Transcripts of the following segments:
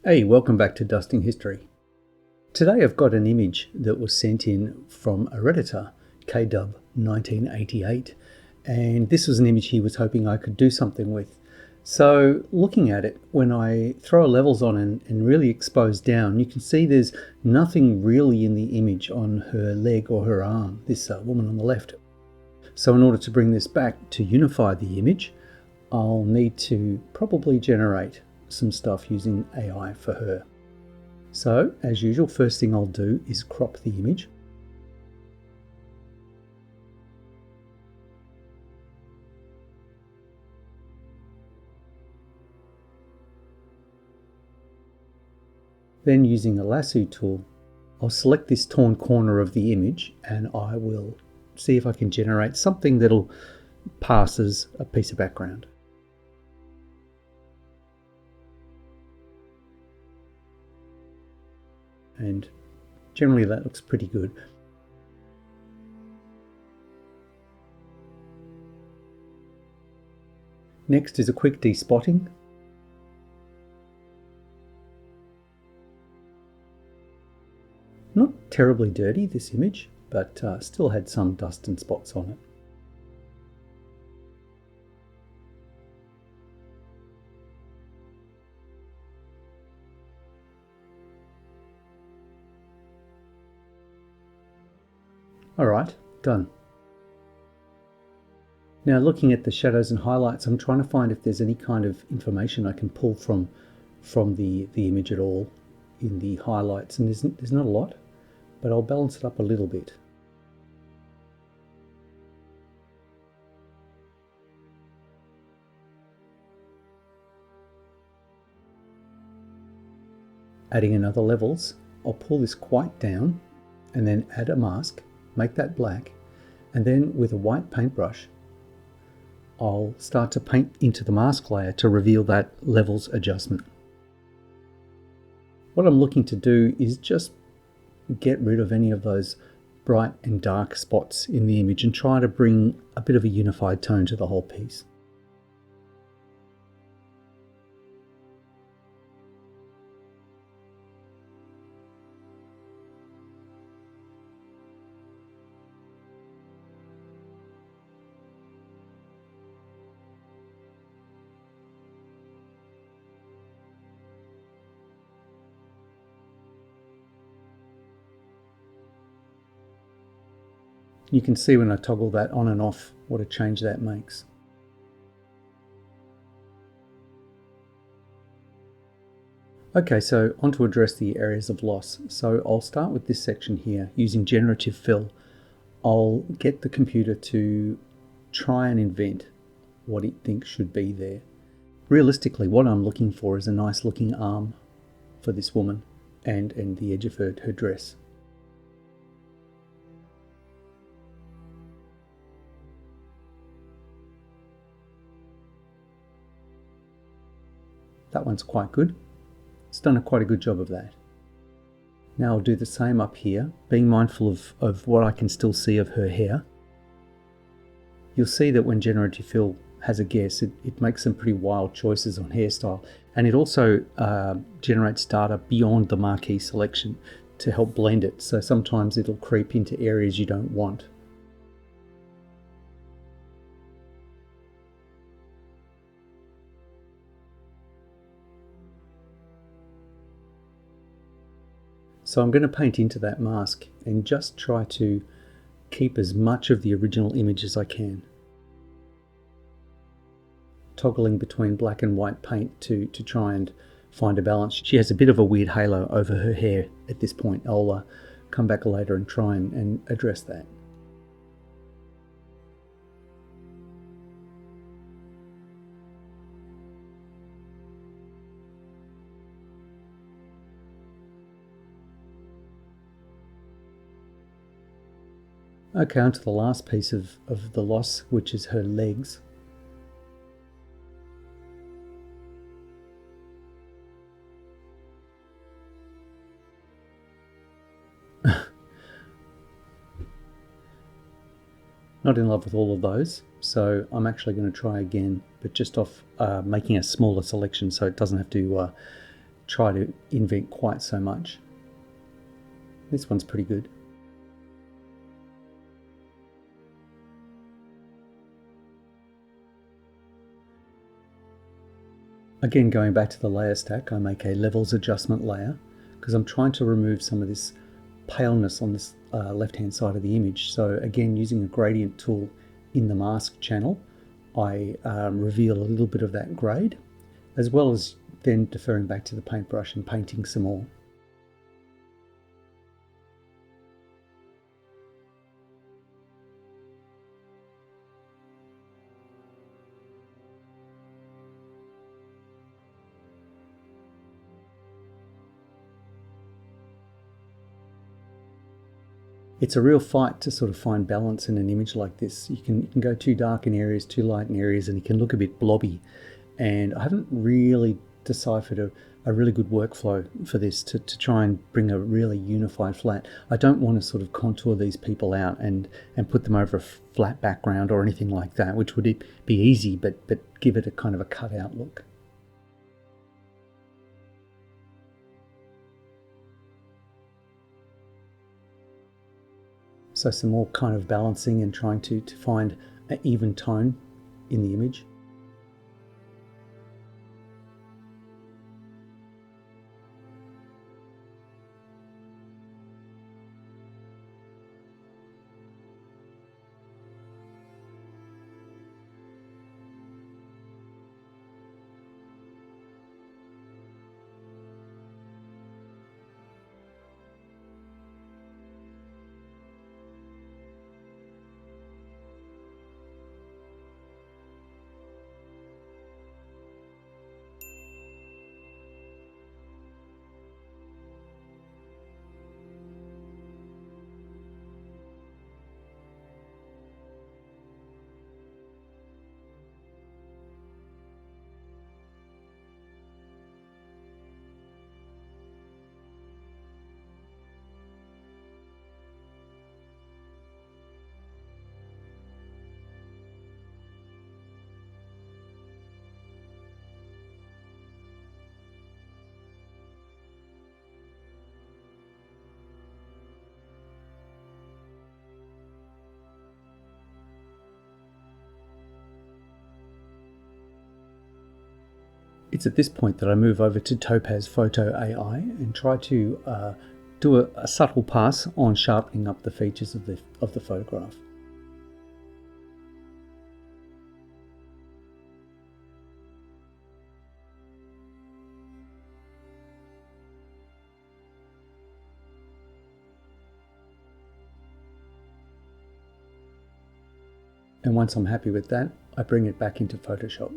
Hey, welcome back to Dusting History. Today I've got an image that was sent in from a redditor, KW 1988, and this was an image he was hoping I could do something with. So looking at it, when I throw levels on and really expose down, you can see there's nothing really in the image on her leg or her arm, this woman on the left. So in order to bring this back to unify the image, I'll need to probably generate some stuff using AI for her. So, as usual, first thing I'll do is crop the image. Then using the lasso tool, I'll select this torn corner of the image and I will see if I can generate something that'll pass as a piece of background. And generally that looks pretty good. Next is a quick despotting. Not terribly dirty, this image, but still had some dust and spots on it. Alright, done. Now looking at the shadows and highlights, I'm trying to find if there's any kind of information I can pull from the image at all in the highlights, and there's not a lot, but I'll balance it up a little bit. Adding in other levels, I'll pull this quite down and then add a mask, make that black, and then with a white paintbrush I'll start to paint into the mask layer to reveal that levels adjustment. What I'm looking to do is just get rid of any of those bright and dark spots in the image and try to bring a bit of a unified tone to the whole piece. You can see when I toggle that on and off what a change that makes. Okay, so on to address the areas of loss. So I'll start with this section here using generative fill. I'll get the computer to try and invent what it thinks should be there. Realistically, what I'm looking for is a nice looking arm for this woman and the edge of her dress. That one's quite good. It's done quite a good job of that. Now I'll do the same up here, being mindful of what I can still see of her hair. You'll see that when Generative Fill has a guess, it makes some pretty wild choices on hairstyle, and it also generates data beyond the marquee selection to help blend it, so sometimes it'll creep into areas you don't want. So I'm going to paint into that mask and just try to keep as much of the original image as I can. Toggling between black and white paint to try and find a balance. She has a bit of a weird halo over her hair at this point. I'll come back later and try and address that. Okay, on to the last piece of the loss, which is her legs. Not in love with all of those, so I'm actually going to try again, but just off making a smaller selection so it doesn't have to try to invent quite so much. This one's pretty good. Again, going back to the layer stack, I make a levels adjustment layer because I'm trying to remove some of this paleness on this left-hand side of the image. So again, using a gradient tool in the mask channel, I reveal a little bit of that grade, as well as then deferring back to the paintbrush and painting some more. It's a real fight to sort of find balance in an image like this. You can go too dark in areas, too light in areas, and it can look a bit blobby. And I haven't really deciphered a really good workflow for this to try and bring a really unified flat. I don't want to sort of contour these people out and put them over a flat background or anything like that, which would be easy, but give it a kind of a cutout look. So some more kind of balancing and trying to find an even tone in the image. It's at this point that I move over to Topaz Photo AI and try to do a subtle pass on sharpening up the features of the photograph. And once I'm happy with that, I bring it back into Photoshop.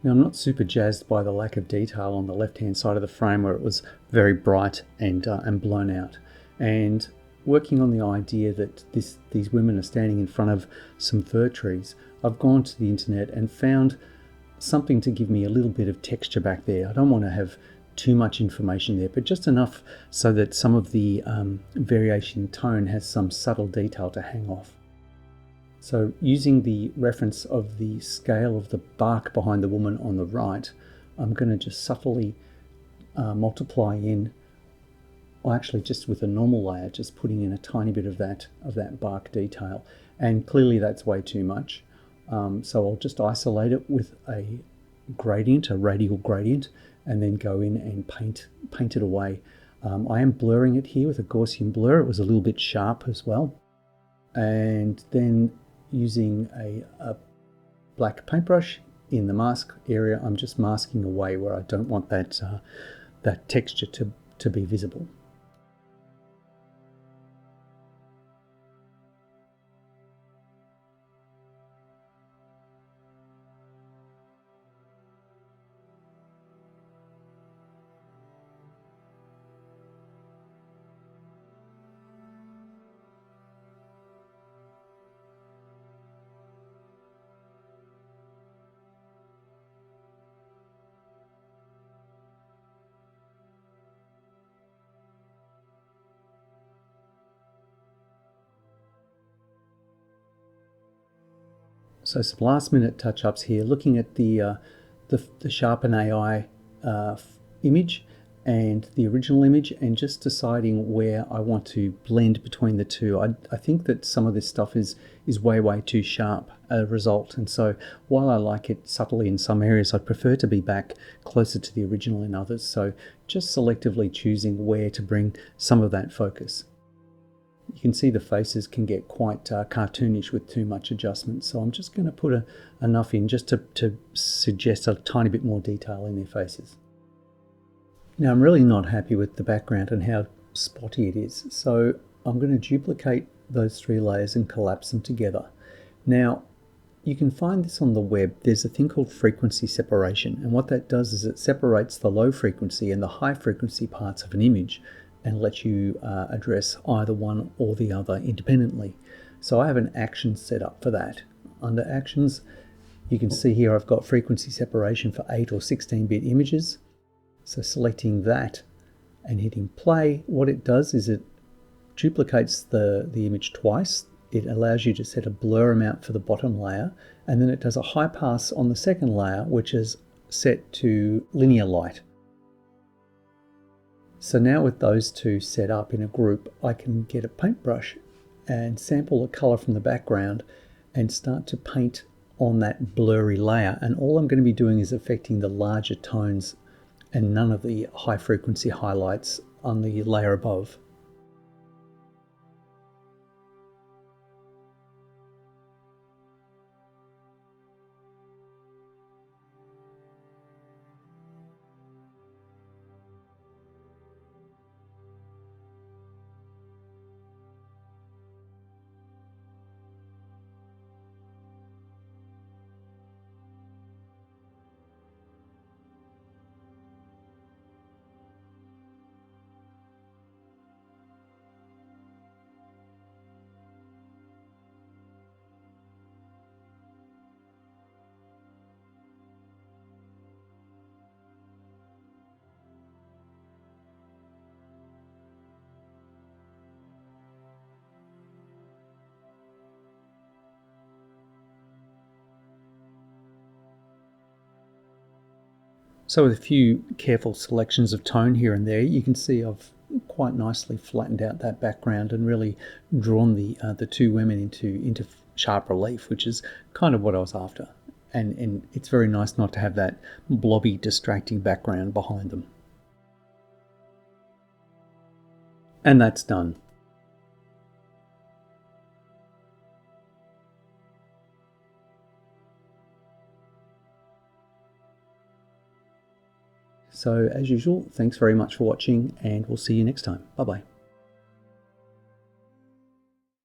Now, I'm not super jazzed by the lack of detail on the left-hand side of the frame where it was very bright and blown out. And working on the idea that these women are standing in front of some fir trees, I've gone to the internet and found something to give me a little bit of texture back there. I don't want to have too much information there, but just enough so that some of the variation in tone has some subtle detail to hang off. So using the reference of the scale of the bark behind the woman on the right, I'm going to just subtly multiply in, or actually just with a normal layer, just putting in a tiny bit of that bark detail. And clearly that's way too much. So I'll just isolate it with a gradient, a radial gradient, and then go in and paint it away. I am blurring it here with a Gaussian blur. It was a little bit sharp as well. And then using a black paintbrush in the mask area, I'm just masking away where I don't want that texture to be visible. So some last minute touch-ups here, looking at the Sharpen AI image and the original image, and just deciding where I want to blend between the two. I think that some of this stuff is way too sharp a result, and so while I like it subtly in some areas, I'd prefer to be back closer to the original in others. So just selectively choosing where to bring some of that focus. You can see the faces can get quite cartoonish with too much adjustment, so I'm just going to put enough in just to suggest a tiny bit more detail in their faces. Now I'm really not happy with the background and how spotty it is, so I'm going to duplicate those 3 layers and collapse them together. Now you can find this on the web. There's a thing called frequency separation, and what that does is it separates the low frequency and the high frequency parts of an image and lets you address either one or the other independently. So I have an action set up for that. Under actions, you can see here I've got frequency separation for 8 or 16-bit images. So selecting that and hitting play, what it does is it duplicates the image twice. It allows you to set a blur amount for the bottom layer, and then it does a high pass on the second layer, which is set to linear light. So now with those two set up in a group, I can get a paintbrush and sample the color from the background and start to paint on that blurry layer. And all I'm going to be doing is affecting the larger tones and none of the high frequency highlights on the layer above. So with a few careful selections of tone here and there, you can see I've quite nicely flattened out that background and really drawn the 2 women into sharp relief, which is kind of what I was after. And it's very nice not to have that blobby, distracting background behind them. And that's done. So as usual, thanks very much for watching, and we'll see you next time. Bye-bye.